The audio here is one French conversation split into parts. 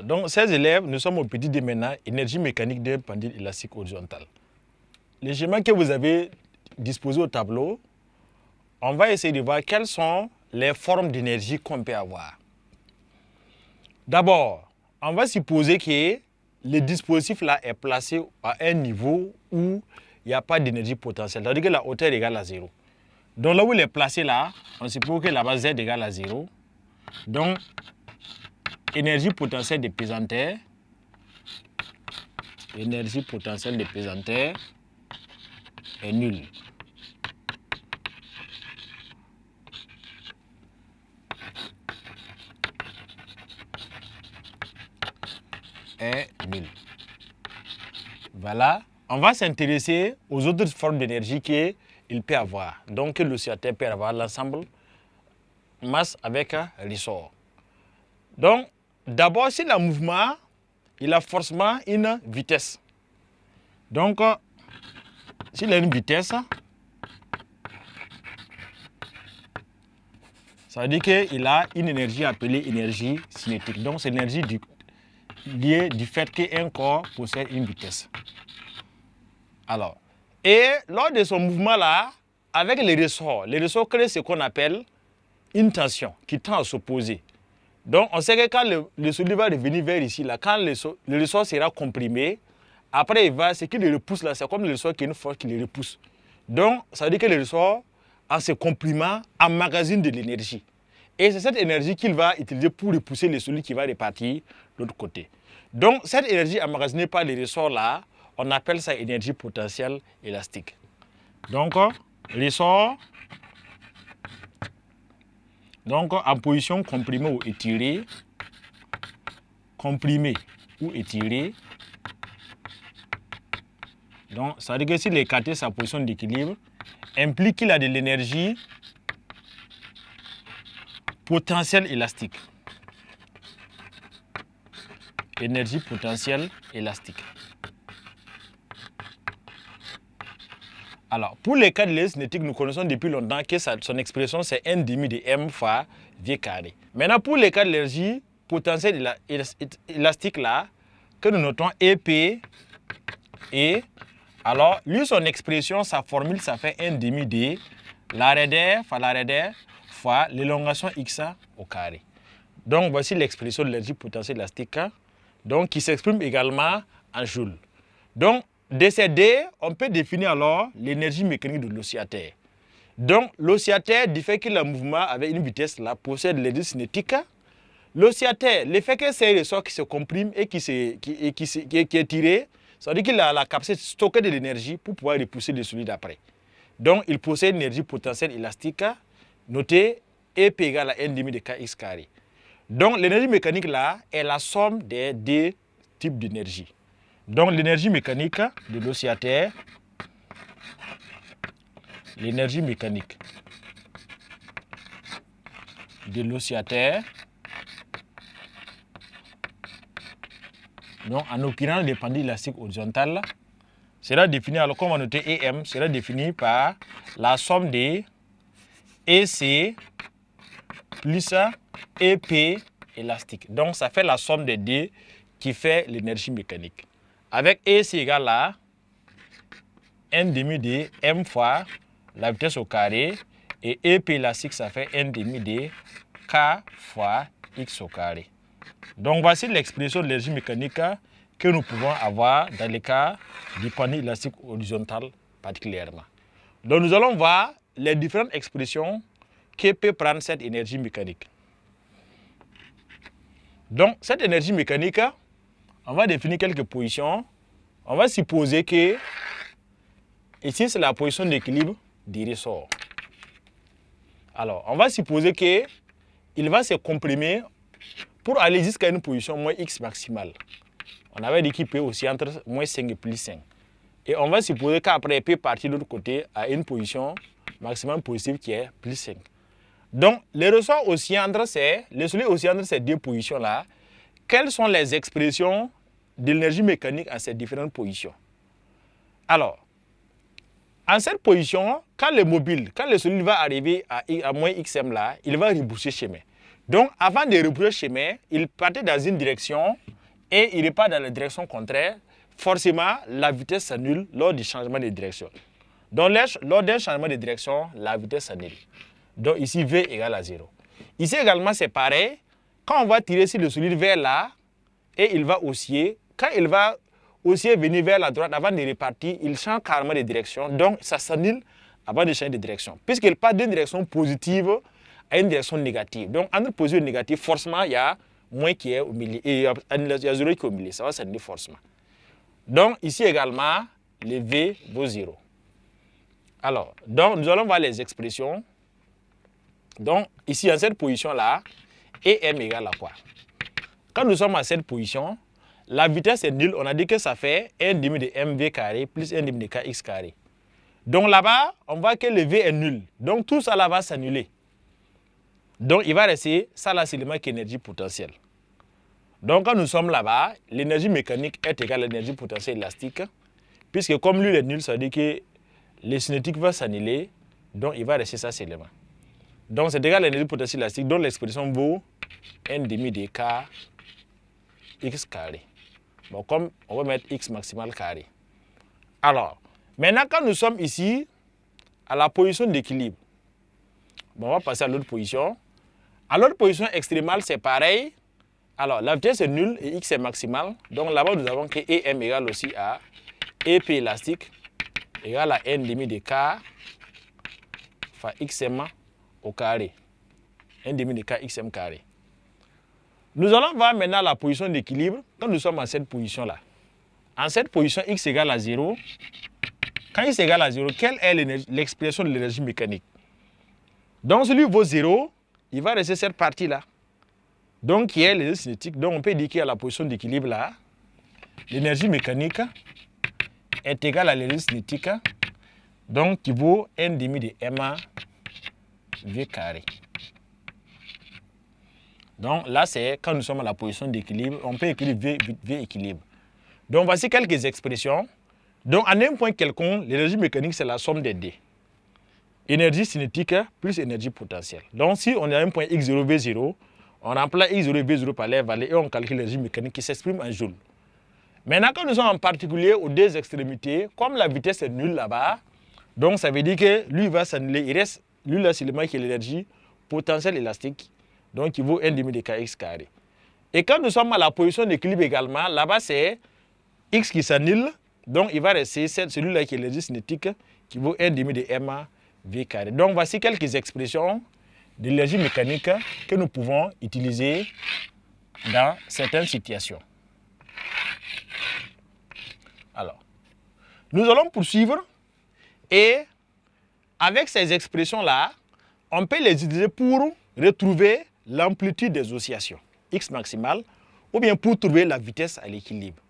donc ces élèves, nous sommes au petit D maintenant, énergie mécanique d'un pendule élastique horizontal. Le schéma que vous avez disposé au tableau, on va essayer de voir quelles sont les formes d'énergie qu'on peut avoir. D'abord, on va supposer que le dispositif là est placé à un niveau où il n'y a pas d'énergie potentielle, c'est-à-dire que la hauteur est égale à 0. Donc là où il est placé là, on suppose que la base Z est égale à 0. Donc, énergie potentielle de pesanteur, est nulle. Voilà. On va s'intéresser aux autres formes d'énergie qu'il peut avoir. Donc, l'oscillateur peut avoir l'ensemble masse avec ressort. Donc, d'abord, si le mouvement, il a forcément une vitesse. Donc, s'il a une vitesse, ça veut dire qu'il a une énergie appelée énergie cinétique. Donc, c'est l'énergie liée du fait qu'un corps possède une vitesse. Alors, et lors de son mouvement-là, avec les ressorts créent ce qu'on appelle une tension qui tend à s'opposer. Donc, on sait que quand le solide va revenir vers ici, là, quand le ressort sera comprimé, après, ce qui le repousse là, c'est comme le ressort qui est une force qui le repousse. Donc, ça veut dire que le ressort, en se comprimant, emmagasine de l'énergie. Et c'est cette énergie qu'il va utiliser pour repousser le solide qui va repartir de l'autre côté. Donc, cette énergie emmagasinée par les ressorts là, on appelle ça énergie potentielle élastique. Donc, ressort, donc en position comprimée ou étirée, donc ça veut dire que s'il est écarté sa position d'équilibre, implique qu'il a de l'énergie potentielle élastique. Énergie potentielle élastique. Alors, pour les cas de l'énergie cinétique, nous connaissons depuis longtemps que son expression, c'est 1/2 de m fois v carré. Maintenant, pour les cas de l'énergie potentielle élastique, là, que nous notons EP, et alors, lui, son expression, sa formule, ça fait 1/2 de la raideur fois l'élongation x au carré. Donc, voici l'expression de l'énergie potentielle élastique, donc, qui s'exprime également en joules. Donc, de ces D, on peut définir alors l'énergie mécanique de l'oscillateur. Donc, l'oscillateur, du fait qu'il a un mouvement avec une vitesse, là, possède l'énergie cinétique. L'oscillateur, le fait que c'est un ressort qui se comprime et qui est tiré, ça veut dire qu'il a la capacité de stocker de l'énergie pour pouvoir repousser le solide après. Donc, il possède une énergie potentielle élastique, notée EP égale à 1/2 de kx carré. Donc, l'énergie mécanique, là, est la somme des deux types d'énergie. Donc, l'énergie mécanique de l'oscillateur, donc en occurrence le pendule élastique horizontal, sera défini, alors comme on va noter EM, sera défini par la somme des EC plus EP élastique. Donc, ça fait la somme des deux qui fait l'énergie mécanique. Avec EC égale à 1/2 de m fois la vitesse au carré, et EP élastique, ça fait 1/2 de k fois x au carré. Donc, voici l'expression de l'énergie mécanique que nous pouvons avoir dans le cas du pendule élastique horizontal particulièrement. Donc, nous allons voir les différentes expressions que peut prendre cette énergie mécanique. Donc, cette énergie mécanique, on va définir quelques positions. On va supposer que ici, c'est la position d'équilibre du ressort. Alors, on va supposer qu'il va se comprimer pour aller jusqu'à une position moins x maximale. On avait dit qu'il peut aussi entre moins 5 et plus 5. Et on va supposer qu'après, il peut partir de l'autre côté à une position maximum positive qui est plus 5. Donc, le ressort oscillant entre le solide oscillant entre ces deux positions-là, quelles sont les expressions de l'énergie mécanique à ces différentes positions? Alors, en cette position, quand le solide va arriver à moins xm là, il va rebrousser chemin. Donc, avant de rebrousser chemin, il partait dans une direction et il repart dans la direction contraire, forcément, la vitesse s'annule lors du changement de direction. Donc, lors d'un changement de direction, la vitesse s'annule. Donc, ici, V égale à 0. Ici également, c'est pareil. Quand on va tirer sur le solide vers là, et il va osciller, quand il va osciller venir vers la droite avant de repartir, il change carrément de direction. Donc, ça s'annule avant de changer de direction. Puisqu'il part d'une direction positive à une direction négative. Donc, entre positif et négatif, forcément, il y a moins qui est au milieu. Et il y a 0 qui est au milieu. Ça va s'annuler forcément. Donc, ici également, le V vaut 0. Alors, donc, nous allons voir les expressions. Donc, ici, en cette position-là, EM égale à quoi? Quand nous sommes à cette position, la vitesse est nulle. On a dit que ça fait 1 demi de mv carré plus 1 demi de kx carré. Donc là-bas, on voit que le v est nul. Donc tout ça là va s'annuler. Donc il va rester, ça là c'est le manque d'énergie potentielle. Donc quand nous sommes là-bas, l'énergie mécanique est égale à l'énergie potentielle élastique. Puisque comme lui est nul, ça veut dire que le cinétique va s'annuler. Donc il va rester ça seulement. Donc c'est égal à l'énergie potentielle élastique. Donc l'expression vaut 1 demi de k x carré. Bon, comme on va mettre x maximal carré. Alors, maintenant quand nous sommes ici, à la position d'équilibre, bon, on va passer à l'autre position. À l'autre position extrémale, c'est pareil. Alors, la vitesse est nulle et x est maximal. Donc là-bas, nous avons que EM égale aussi à EP élastique égale à n demi de k fois xm au carré. n demi de k xm carré. Nous allons voir maintenant la position d'équilibre quand nous sommes en cette position-là. En cette position, x égale à 0. Quand x égale à 0, quelle est l'expression de l'énergie mécanique? Donc, celui vaut 0, il va rester cette partie-là. Donc, qui est l'énergie cinétique. Donc, on peut dire qu'à la position d'équilibre là, l'énergie mécanique est égale à l'énergie cinétique, donc qui vaut 1 demi de m v carré. Donc là, c'est quand nous sommes à la position d'équilibre, on peut écrire V équilibre. Donc voici quelques expressions. Donc en un point quelconque, l'énergie mécanique, c'est la somme des D. Énergie cinétique plus énergie potentielle. Donc si on est à un point x0, V0, on remplace x0 et V0 par les valeurs et on calcule l'énergie mécanique qui s'exprime en joules. Maintenant, quand nous sommes en particulier aux deux extrémités, comme la vitesse est nulle là-bas, donc ça veut dire que lui va s'annuler. Il reste, lui là, c'est le qui est l'énergie potentielle élastique. Donc, il vaut 1 demi de kx carré. Et quand nous sommes à la position d'équilibre également, là-bas, c'est x qui s'annule. Donc, il va rester celui-là qui est l'énergie cinétique, qui vaut 1 demi de m v carré. Donc, voici quelques expressions de l'énergie mécanique que nous pouvons utiliser dans certaines situations. Alors, nous allons poursuivre. Et avec ces expressions-là, on peut les utiliser pour retrouver l'amplitude des oscillations, x maximale, ou bien pour trouver la vitesse à l'équilibre.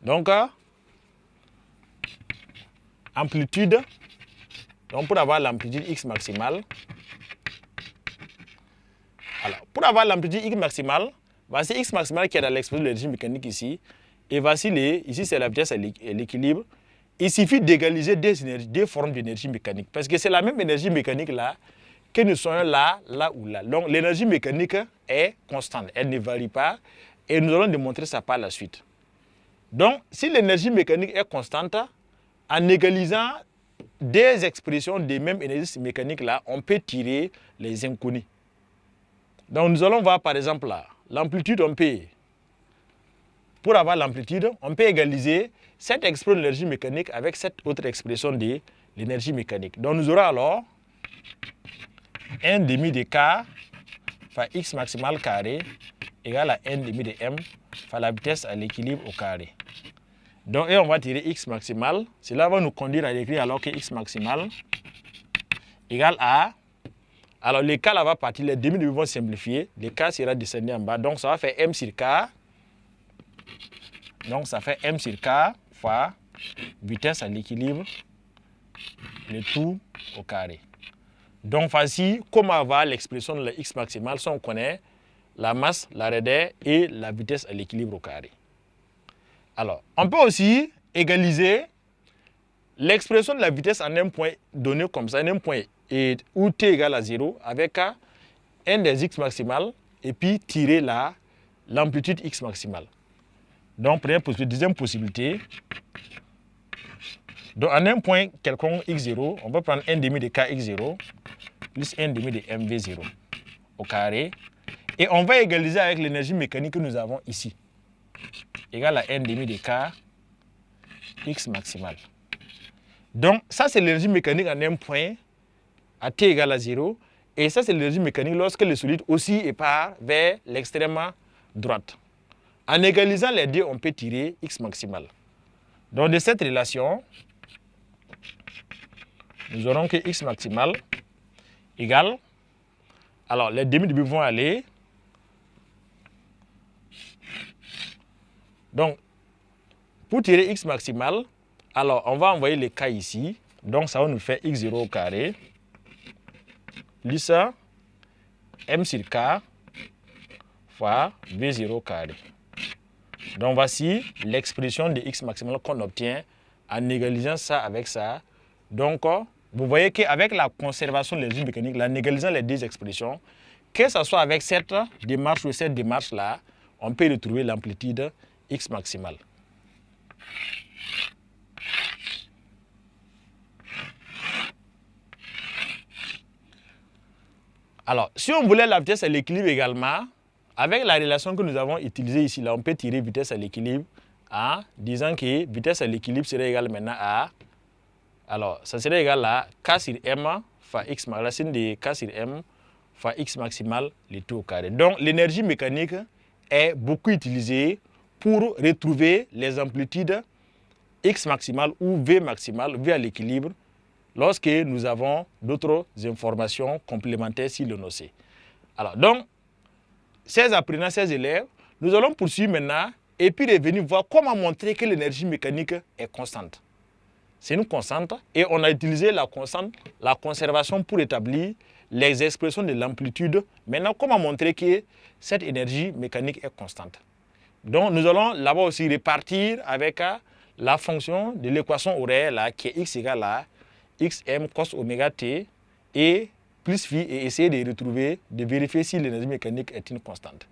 Donc, amplitude, donc pour avoir l'amplitude x maximale, alors, pour avoir l'amplitude x maximale, voici x maximale qui est dans l'expression de l'énergie mécanique ici, et voici ici c'est la vitesse à l'équilibre. Il suffit d'égaliser deux formes d'énergie mécanique, parce que c'est la même énergie mécanique là, que nous soyons là, là ou là. Donc l'énergie mécanique est constante, elle ne varie pas et nous allons démontrer ça par la suite. Donc si l'énergie mécanique est constante, en égalisant des expressions des mêmes énergies mécaniques là, on peut tirer les inconnus. Donc nous allons voir par exemple là, l'amplitude pour avoir l'amplitude, on peut égaliser cette expression de l'énergie mécanique avec cette autre expression de l'énergie mécanique. Donc nous aurons alors 1 demi de k fois x maximal carré égale à 1 demi de m fois la vitesse à l'équilibre au carré. Donc, et on va tirer x maximal. Cela va nous conduire à écrire alors que x maximal égale à... Alors, les k là va partir, les demi vont simplifier. Le k sera descendu en bas. Donc, ça va faire m sur k. Donc, ça fait m sur k fois vitesse à l'équilibre, le tout au carré. Donc, voici comment avoir l'expression de la x maximale si on connaît la masse, la raideur et la vitesse à l'équilibre au carré. Alors, on peut aussi égaliser l'expression de la vitesse en un point donné comme ça, en un point où t égale à 0 avec n des x maximales et puis tirer la l'amplitude x maximale. Donc, première possibilité. Deuxième possibilité. Donc, en un point quelconque x0, on va prendre 1 demi de kx0 plus 1 demi de mv0 au carré. Et on va égaliser avec l'énergie mécanique que nous avons ici. Égal à 1 demi de k x maximale. Donc, ça, c'est l'énergie mécanique en un point à t égale à 0. Et ça, c'est l'énergie mécanique lorsque le solide oscille et part vers l'extrême droite. En égalisant les deux, on peut tirer x maximale. Donc, de cette relation, nous aurons que x maximale égale, alors les demi-demi vont aller, donc pour tirer x maximale, alors on va envoyer les k ici, donc ça va nous faire x0 au carré, plus m sur k fois v0 au carré. Donc voici l'expression de x maximale qu'on obtient en égalisant ça avec ça. Donc vous voyez qu'avec la conservation de l'énergie mécanique, en égalisant les deux expressions, que ce soit avec cette démarche ou cette démarche-là, on peut retrouver l'amplitude x maximale. Alors, si on voulait la vitesse à l'équilibre également, avec la relation que nous avons utilisée ici, là, on peut tirer vitesse à l'équilibre en disant que vitesse à l'équilibre serait égale maintenant à, alors, ça serait égal à k sur m fois x maximale, racine de k sur m fois x maximale, le tout au carré. Donc, l'énergie mécanique est beaucoup utilisée pour retrouver les amplitudes x maximale ou v maximale, v à l'équilibre, lorsque nous avons d'autres informations complémentaires sur le nocé. Alors, donc, chers apprenants, chers élèves, nous allons poursuivre maintenant et puis revenir voir comment montrer que l'énergie mécanique est constante. C'est une constante et on a utilisé la constante, la conservation pour établir les expressions de l'amplitude. Maintenant, comment montrer que cette énergie mécanique est constante? Donc, nous allons là-bas aussi répartir avec la fonction de l'équation horaire là, qui est x égale à xm cos oméga t et plus phi et essayer de retrouver, de vérifier si l'énergie mécanique est une constante.